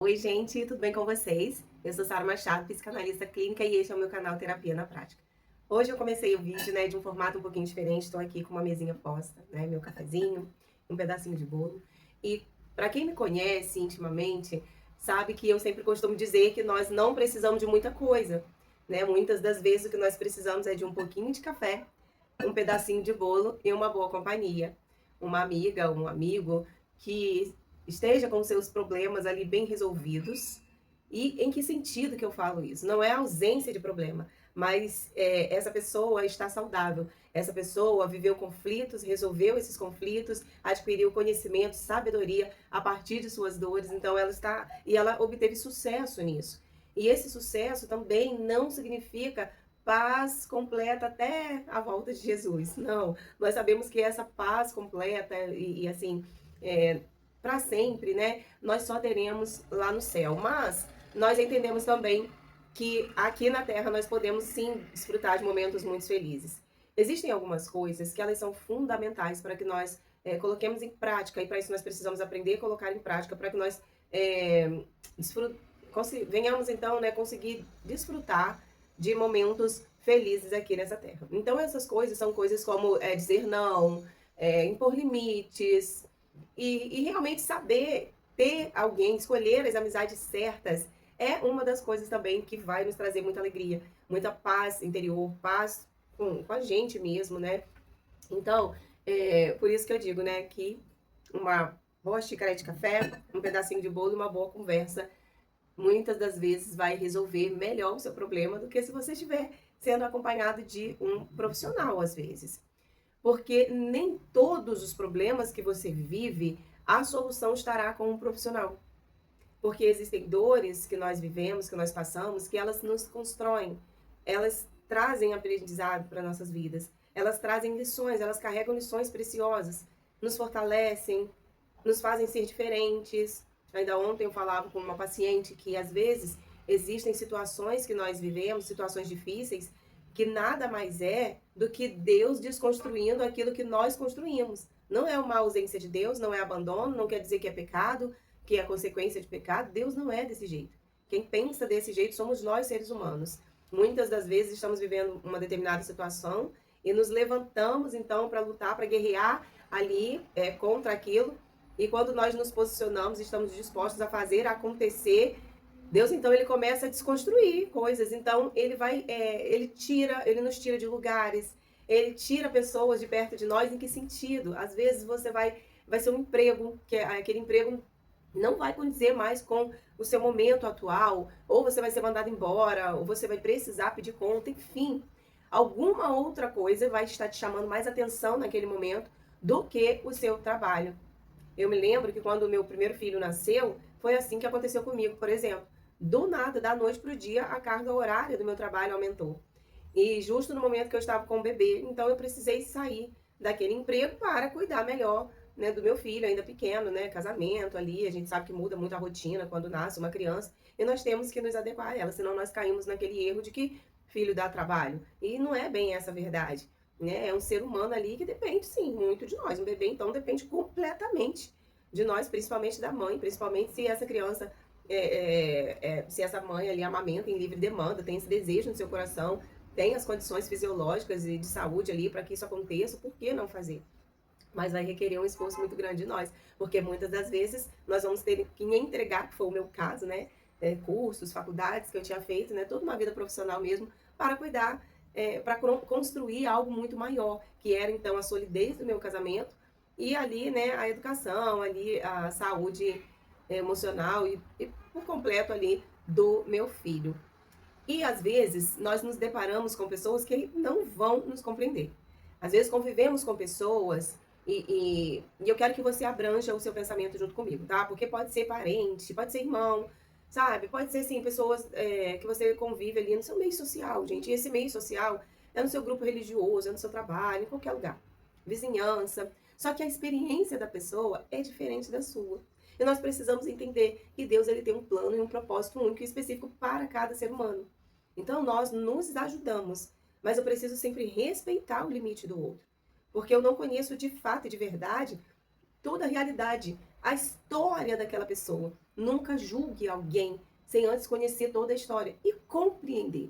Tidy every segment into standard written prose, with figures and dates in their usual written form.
Oi, gente, tudo bem com vocês? Eu sou Sara Machado, psicanalista clínica e este é o meu canal Terapia na Prática. Hoje eu comecei o vídeo, de um formato um pouquinho diferente. Estou aqui com uma mesinha posta, meu cafezinho, um pedacinho de bolo. E para quem me conhece intimamente, sabe que eu sempre costumo dizer que nós não precisamos de muita coisa, né? Muitas das vezes o que nós precisamos é de um pouquinho de café, um pedacinho de bolo e uma boa companhia. Uma amiga, um amigo que esteja com seus problemas ali bem resolvidos. E em que sentido que eu falo isso? Não é a ausência de problema, mas essa pessoa está saudável. Essa pessoa viveu conflitos, resolveu esses conflitos, adquiriu conhecimento, sabedoria a partir de suas dores. Então ela obteve sucesso nisso. E esse sucesso também não significa paz completa até a volta de Jesus. Não, nós sabemos que essa paz completa e assim, para sempre, né? Nós só teremos lá no céu. Mas nós entendemos também que aqui na Terra nós podemos sim desfrutar de momentos muito felizes. Existem algumas coisas que elas são fundamentais para que nós coloquemos em prática, e para isso nós precisamos aprender a colocar em prática, para que nós é, venhamos então, conseguir desfrutar de momentos felizes aqui nessa Terra. Então essas coisas são coisas como dizer não, impor limites, e realmente saber ter alguém, escolher as amizades certas, é uma das coisas também que vai nos trazer muita alegria, muita paz interior, paz com a gente mesmo, né? Então, por isso que eu digo, né, que uma boa xícara de café, um pedacinho de bolo e uma boa conversa, muitas das vezes vai resolver melhor o seu problema do que se você estiver sendo acompanhado de um profissional, às vezes. Porque nem todos os problemas que você vive, a solução estará com um profissional. Porque existem dores que nós vivemos, que nós passamos, que elas nos constroem. Elas trazem aprendizado para nossas vidas. Elas trazem lições, elas carregam lições preciosas. Nos fortalecem, nos fazem ser diferentes. Ainda ontem eu falava com uma paciente que às vezes existem situações que nós vivemos, situações difíceis, que nada mais é do que Deus desconstruindo aquilo que nós construímos. Não é uma ausência de Deus, não é abandono, não quer dizer que é pecado, que é consequência de pecado. Deus não é desse jeito. Quem pensa desse jeito somos nós, seres humanos. Muitas das vezes estamos vivendo uma determinada situação e nos levantamos então para lutar, para guerrear ali contra aquilo. E quando nós nos posicionamos, estamos dispostos a fazer acontecer, Deus então ele começa a desconstruir coisas. Então ele nos tira de lugares, ele tira pessoas de perto de nós. Em que sentido? Às vezes você vai ser um emprego, que aquele emprego não vai condizer mais com o seu momento atual, ou você vai ser mandado embora, ou você vai precisar pedir conta, enfim. Alguma outra coisa vai estar te chamando mais atenção naquele momento do que o seu trabalho. Eu me lembro que quando o meu primeiro filho nasceu, foi assim que aconteceu comigo, por exemplo. Do nada, da noite para o dia, a carga horária do meu trabalho aumentou. E justo no momento que eu estava com o bebê, então eu precisei sair daquele emprego para cuidar melhor, né, do meu filho, ainda pequeno, né, casamento ali, a gente sabe que muda muito a rotina quando nasce uma criança, e nós temos que nos adequar a ela, senão nós caímos naquele erro de que filho dá trabalho. E não é bem essa a verdade, né? É um ser humano ali que depende, sim, muito de nós. Um bebê, então, depende completamente de nós, principalmente da mãe, principalmente se essa criança, se essa mãe ali amamenta em livre demanda, tem esse desejo no seu coração, tem as condições fisiológicas e de saúde ali para que isso aconteça, por que não fazer? Mas vai requerer um esforço muito grande de nós, porque muitas das vezes nós vamos ter que entregar, que foi o meu caso, né, cursos, faculdades que eu tinha feito, né, toda uma vida profissional mesmo, para cuidar, para construir algo muito maior, que era então a solidez do meu casamento e ali, né, a educação, ali a saúde emocional e por completo ali do meu filho. E às vezes nós nos deparamos com pessoas que não vão nos compreender. Às vezes convivemos com pessoas e eu quero que você abranja o seu pensamento junto comigo, tá? Porque pode ser parente, pode ser irmão, sabe? Pode ser, sim, pessoas que você convive ali no seu meio social, gente. E esse meio social é no seu grupo religioso, é no seu trabalho, em qualquer lugar. Vizinhança. Só que a experiência da pessoa é diferente da sua. E nós precisamos entender que Deus ele tem um plano e um propósito único e específico para cada ser humano. Então nós nos ajudamos, mas eu preciso sempre respeitar o limite do outro, porque eu não conheço de fato e de verdade toda a realidade, a história daquela pessoa. Nunca julgue alguém sem antes conhecer toda a história e compreender,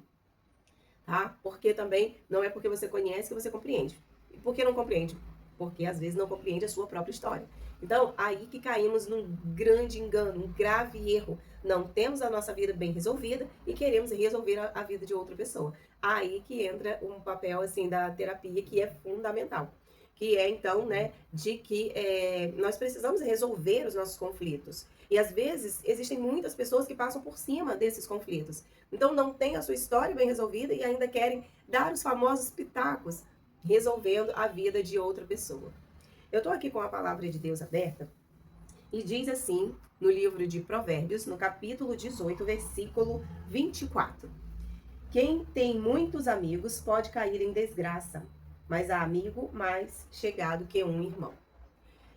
tá? Porque também não é porque você conhece que você compreende. E por que não compreende? Porque às vezes não compreende a sua própria história. Então, aí que caímos num grande engano, um grave erro. Não temos a nossa vida bem resolvida e queremos resolver a vida de outra pessoa. Aí que entra um papel assim da terapia que é fundamental. Que é então, né, de que nós precisamos resolver os nossos conflitos. E às vezes existem muitas pessoas que passam por cima desses conflitos. Então não tem a sua história bem resolvida e ainda querem dar os famosos pitacos, resolvendo a vida de outra pessoa. Eu estou aqui com a palavra de Deus aberta e diz assim no livro de Provérbios, no capítulo 18, versículo 24. Quem tem muitos amigos pode cair em desgraça, mas há amigo mais chegado que um irmão.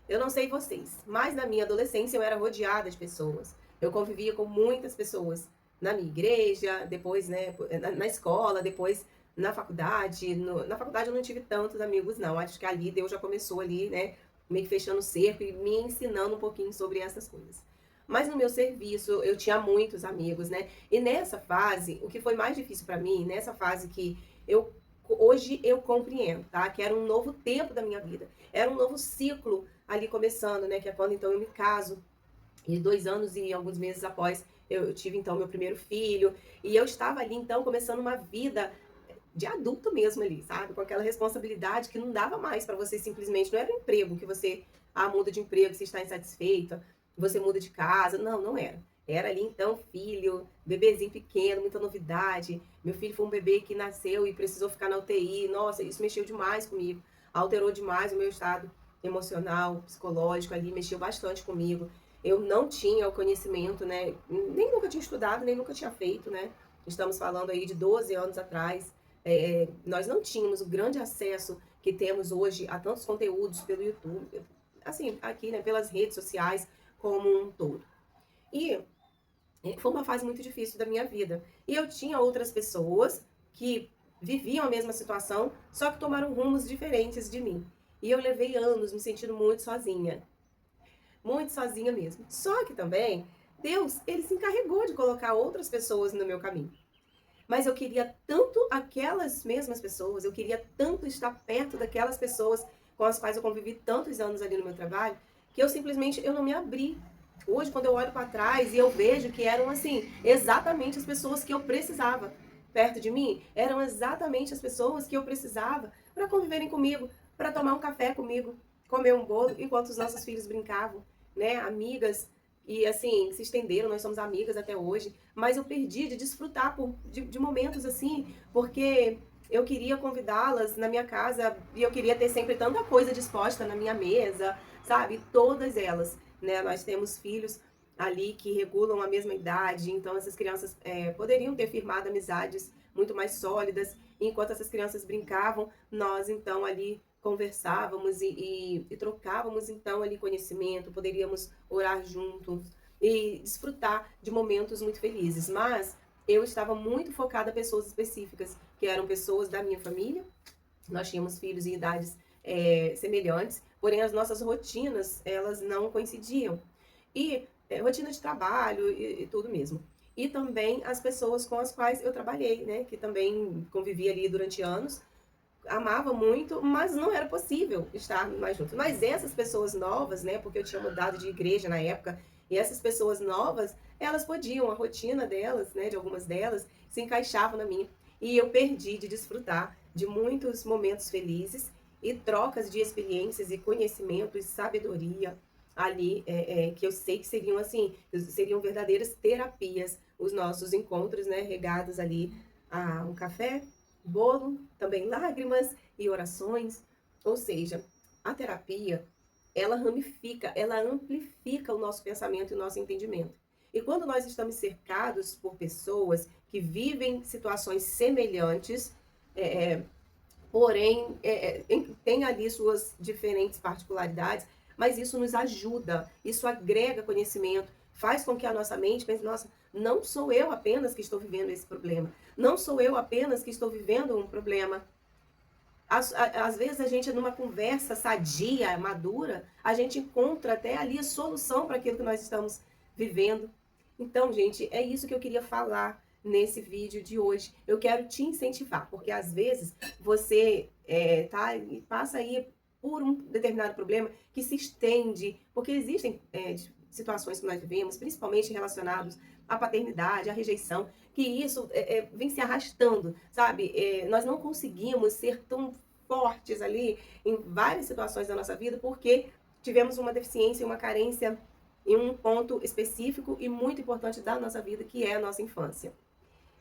Eu não sei vocês, mas na minha adolescência eu era rodeada de pessoas. Eu convivia com muitas pessoas na minha igreja, depois, né, na escola, depois na faculdade. Na faculdade eu não tive tantos amigos, não. Acho que ali Deus já começou ali, né, meio que fechando o cerco e me ensinando um pouquinho sobre essas coisas. Mas no meu serviço eu tinha muitos amigos, né? E nessa fase, o que foi mais difícil para mim, nessa fase que eu hoje eu compreendo, tá? Que era um novo tempo da minha vida, era um novo ciclo ali começando, né? Que é quando então eu me caso. E 2 anos e alguns meses após eu tive então meu primeiro filho. E eu estava ali então começando uma vida de adulto mesmo ali, sabe? Com aquela responsabilidade que não dava mais para você simplesmente, não era um emprego que você, muda de emprego, você está insatisfeita, você muda de casa. Não, não era. Era ali então filho, bebezinho pequeno, muita novidade. Meu filho foi um bebê que nasceu e precisou ficar na UTI. Nossa, isso mexeu demais comigo. Alterou demais o meu estado emocional, psicológico ali, mexeu bastante comigo. Eu não tinha o conhecimento, né? Nem nunca tinha estudado, nem nunca tinha feito, né? Estamos falando aí de 12 anos atrás. Nós não tínhamos o grande acesso que temos hoje a tantos conteúdos pelo YouTube, assim, aqui, né, pelas redes sociais como um todo. E foi uma fase muito difícil da minha vida. E eu tinha outras pessoas que viviam a mesma situação, só que tomaram rumos diferentes de mim. E eu levei anos me sentindo muito sozinha mesmo. Só que também, Deus, ele se encarregou de colocar outras pessoas no meu caminho. Mas eu queria tanto aquelas mesmas pessoas, eu queria tanto estar perto daquelas pessoas com as quais eu convivi tantos anos ali no meu trabalho, que eu simplesmente eu não me abri. Hoje, quando eu olho para trás e eu vejo que eram assim, exatamente as pessoas que eu precisava perto de mim, eram exatamente as pessoas que eu precisava para conviverem comigo, para tomar um café comigo, comer um bolo enquanto os nossos filhos brincavam, né? Amigas e assim, se estenderam, nós somos amigas até hoje, mas eu perdi de desfrutar de momentos assim, porque eu queria convidá-las na minha casa e eu queria ter sempre tanta coisa disposta na minha mesa, sabe? Todas elas, né? Nós temos filhos ali que regulam a mesma idade, então essas crianças poderiam ter firmado amizades muito mais sólidas. Enquanto essas crianças brincavam, nós então ali conversávamos e trocávamos então ali conhecimento, poderíamos orar juntos e desfrutar de momentos muito felizes. Mas eu estava muito focada em pessoas específicas, que eram pessoas da minha família. Nós tínhamos filhos em idades semelhantes, porém as nossas rotinas, elas não coincidiam. E rotina de trabalho e tudo mesmo. E também as pessoas com as quais eu trabalhei, né, que também convivi ali durante anos, amava muito, mas não era possível estar mais juntos. Mas essas pessoas novas, né, porque eu tinha mudado de igreja na época, e essas pessoas novas, elas podiam, a rotina delas, né, de algumas delas, se encaixava na minha. E eu perdi de desfrutar de muitos momentos felizes e trocas de experiências e conhecimento e sabedoria ali, que eu sei que seriam assim, seriam verdadeiras terapias, os nossos encontros, né, regados ali a um café, bolo, também lágrimas e orações. Ou seja, a terapia, ela ramifica, ela amplifica o nosso pensamento e o nosso entendimento. E quando nós estamos cercados por pessoas que vivem situações semelhantes, porém, tem ali suas diferentes particularidades, mas isso nos ajuda, isso agrega conhecimento, faz com que a nossa mente pense, nossa, não sou eu apenas que estou vivendo esse problema, não sou eu apenas que estou vivendo um problema. Às vezes a gente, numa conversa sadia, madura, a gente encontra até ali a solução para aquilo que nós estamos vivendo. Então, gente, é isso que eu queria falar nesse vídeo de hoje. Eu quero te incentivar, porque às vezes você passa aí por um determinado problema que se estende, porque existem situações que nós vivemos, principalmente relacionados à paternidade, à rejeição, que isso vem se arrastando, sabe? Nós não conseguimos ser tão fortes ali em várias situações da nossa vida porque tivemos uma deficiência e uma carência em um ponto específico e muito importante da nossa vida, que é a nossa infância.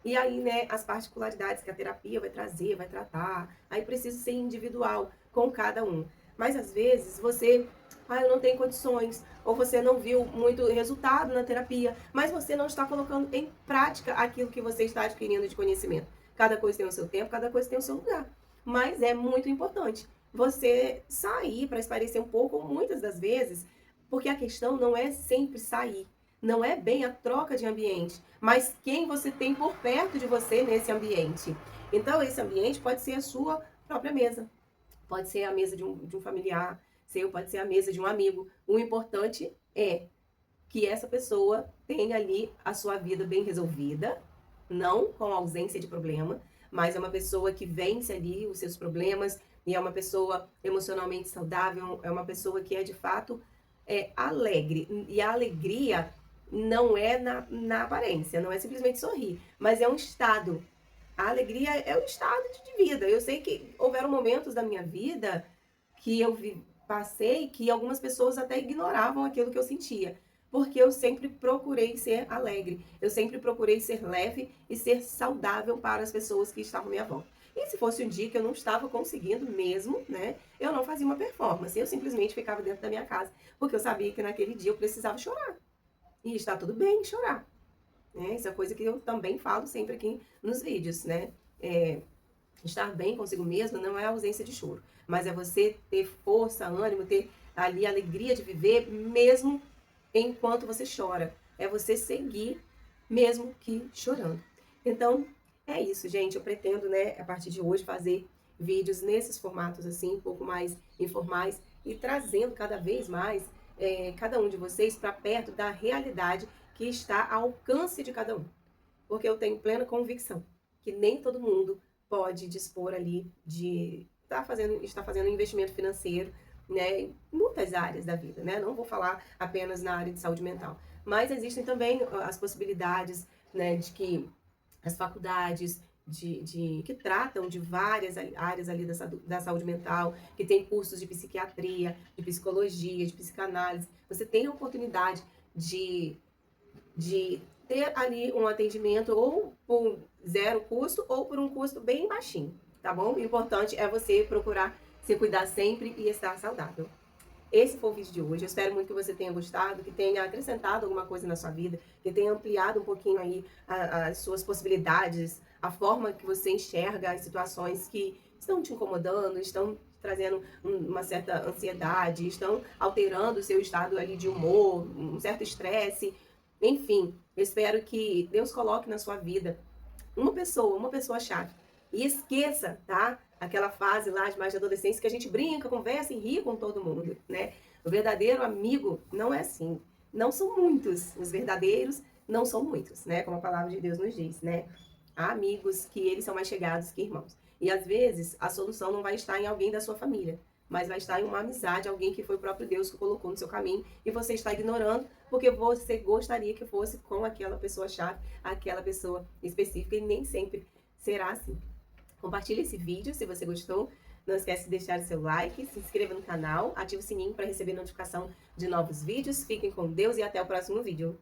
E aí, né, as particularidades que a terapia vai trazer, vai tratar, aí precisa ser individual com cada um. Mas às vezes você, eu não tenho condições, ou você não viu muito resultado na terapia, mas você não está colocando em prática aquilo que você está adquirindo de conhecimento. Cada coisa tem o seu tempo, cada coisa tem o seu lugar. Mas é muito importante você sair para espairecer um pouco, muitas das vezes, porque a questão não é sempre sair, não é bem a troca de ambiente, mas quem você tem por perto de você nesse ambiente. Então, esse ambiente pode ser a sua própria mesa, pode ser a mesa de um familiar seu, pode ser a mesa de um amigo. O importante é que essa pessoa tenha ali a sua vida bem resolvida, não com ausência de problema, mas é uma pessoa que vence ali os seus problemas e é uma pessoa emocionalmente saudável, é uma pessoa que é de fato alegre. E a alegria não é na aparência, não é simplesmente sorrir, mas é um estado. A alegria é um estado de vida. Eu sei que houveram momentos da minha vida que passei que algumas pessoas até ignoravam aquilo que eu sentia, porque eu sempre procurei ser alegre, eu sempre procurei ser leve e ser saudável para as pessoas que estavam à minha volta. E se fosse um dia que eu não estava conseguindo mesmo, né, eu não fazia uma performance, eu simplesmente ficava dentro da minha casa, porque eu sabia que naquele dia eu precisava chorar. E está tudo bem chorar, né? Isso é coisa que eu também falo sempre aqui nos vídeos, né? Estar bem consigo mesmo não é ausência de choro, mas é você ter força, ânimo, ter ali a alegria de viver mesmo enquanto você chora. É você seguir mesmo que chorando. Então, é isso, gente. Eu pretendo, né, a partir de hoje, fazer vídeos nesses formatos assim, um pouco mais informais e trazendo cada vez mais cada um de vocês para perto da realidade que está ao alcance de cada um. Porque eu tenho plena convicção que nem todo mundo pode dispor ali de estar fazendo investimento financeiro, né, em muitas áreas da vida, né? Não vou falar apenas na área de saúde mental, mas existem também as possibilidades, né, de que as faculdades que tratam de várias áreas ali da saúde mental, que tem cursos de psiquiatria, de psicologia, de psicanálise. Você tem a oportunidade de ter ali um atendimento ou por zero custo ou por um custo bem baixinho, tá bom? O importante é você procurar se cuidar sempre e estar saudável. Esse foi o vídeo de hoje. Eu espero muito que você tenha gostado, que tenha acrescentado alguma coisa na sua vida, que tenha ampliado um pouquinho aí as suas possibilidades, a forma que você enxerga as situações que estão te incomodando, estão trazendo uma certa ansiedade, estão alterando o seu estado ali de humor, um certo estresse. Enfim, eu espero que Deus coloque na sua vida uma pessoa chave. E esqueça, tá? Aquela fase lá de mais de adolescência que a gente brinca, conversa e ri com todo mundo, né? O verdadeiro amigo não é assim. Não são muitos. Os verdadeiros não são muitos, né? Como a palavra de Deus nos diz, né? Há amigos que eles são mais chegados que irmãos. E às vezes a solução não vai estar em alguém da sua família, mas vai estar em uma amizade, alguém que foi o próprio Deus que colocou no seu caminho e você está ignorando porque você gostaria que fosse com aquela pessoa-chave, aquela pessoa específica, e nem sempre será assim. Compartilhe esse vídeo se você gostou. Não esquece de deixar o seu like, se inscreva no canal, ative o sininho para receber notificação de novos vídeos. Fiquem com Deus e até o próximo vídeo.